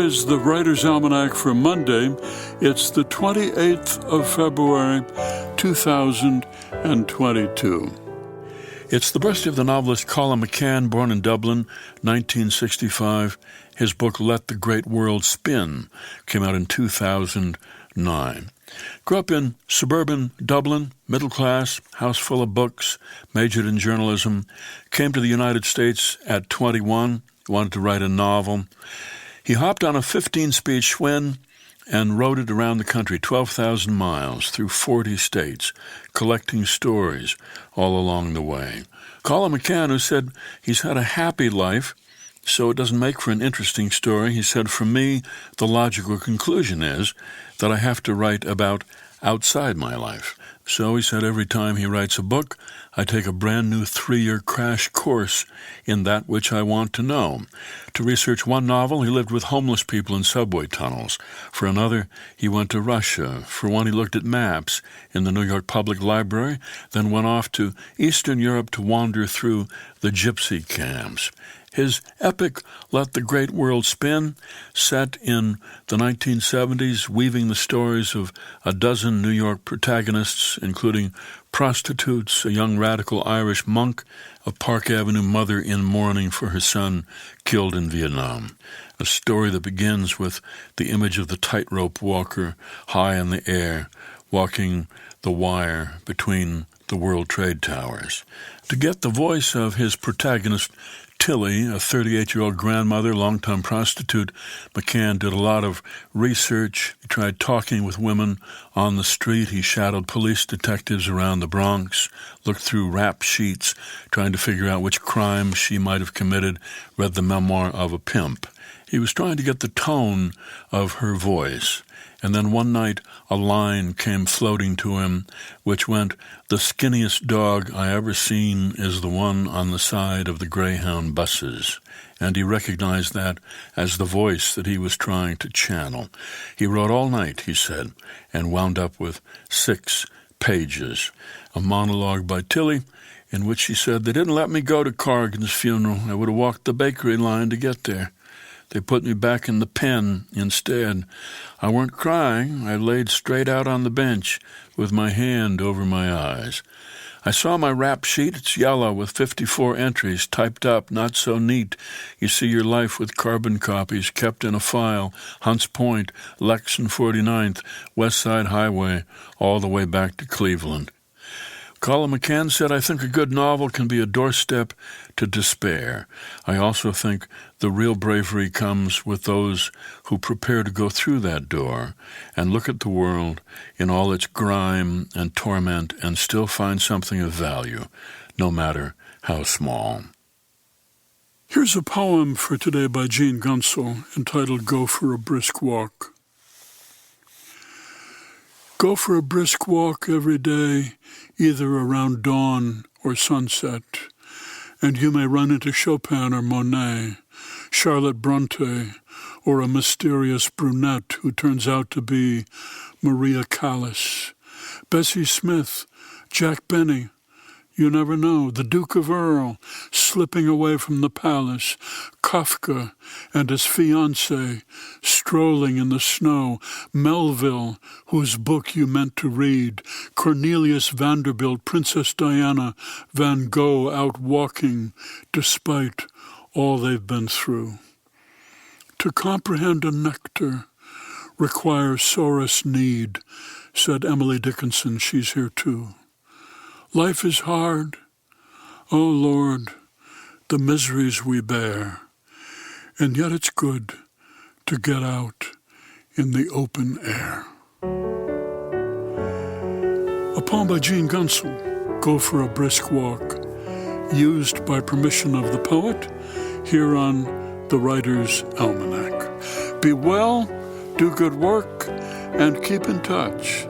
is the Writer's Almanac for Monday. It's the 28th of February, 2022. It's the birthday of the novelist Colum McCann, born in Dublin, 1965. His book, Let the Great World Spin, came out in 2009. Grew up in suburban Dublin, middle class, house full of books, majored in journalism, came to the United States at 21, wanted to write a novel. He hopped on a 15-speed Schwinn and rode it around the country, 12,000 miles through 40 states, collecting stories all along the way. Colum McCann, who said he's had a happy life, so it doesn't make for an interesting story. He said, for me, the logical conclusion is that I have to write about outside my life. So he said every time he writes a book, I take a brand new 3-year crash course in that which I want to know. To research one novel, he lived with homeless people in subway tunnels. For another, he went to Russia. For one, he looked at maps in the New York Public Library, then went off to Eastern Europe to wander through the gypsy camps. His epic, Let the Great World Spin, set in the 1970s, weaving the stories of a dozen New York protagonists, including prostitutes, a young radical Irish monk, a Park Avenue mother in mourning for her son killed in Vietnam. A story that begins with the image of the tightrope walker high in the air, walking the wire between the World Trade Towers. To get the voice of his protagonist, Tilly, a 38-year-old grandmother, longtime prostitute, McCann did a lot of research. He tried talking with women on the street. He shadowed police detectives around the Bronx, looked through rap sheets, trying to figure out which crime she might have committed, read the memoir of a pimp. He was trying to get the tone of her voice. And then one night a line came floating to him, which went, "The skinniest dog I ever seen is the one on the side of the Greyhound buses." And he recognized that as the voice that he was trying to channel. He wrote all night, he said, and wound up with 6 pages. A monologue by Tilly in which she said, "They didn't let me go to Corrigan's funeral. I would have walked the bakery line to get there. They put me back in the pen instead. I weren't crying. I laid straight out on the bench with my hand over my eyes. I saw my rap sheet. It's yellow with 54 entries, typed up, not so neat. You see your life with carbon copies kept in a file. Hunts Point, Lex and 49th, West Side Highway, all the way back to Cleveland." Colum McCann said, "I think a good novel can be a doorstep to despair. I also think the real bravery comes with those who prepare to go through that door and look at the world in all its grime and torment and still find something of value, no matter how small." Here's a poem for today by Jean Gunsel entitled "Go for a Brisk Walk." Go for a brisk walk every day, either around dawn or sunset, and you may run into Chopin or Monet, Charlotte Bronte, or a mysterious brunette who turns out to be Maria Callas, Bessie Smith, Jack Benny, you never know, the Duke of Earl slipping away from the palace, Kafka and his fiancée strolling in the snow, Melville, whose book you meant to read, Cornelius Vanderbilt, Princess Diana, Van Gogh out walking despite all they've been through. To comprehend a nectar requires sorest need, said Emily Dickinson. She's here too. Life is hard. Oh, Lord, the miseries we bear. And yet it's good to get out in the open air. A poem by Jean Gunsel, Go for a Brisk Walk, used by permission of the poet here on the Writer's Almanac. Be well, do good work, and keep in touch.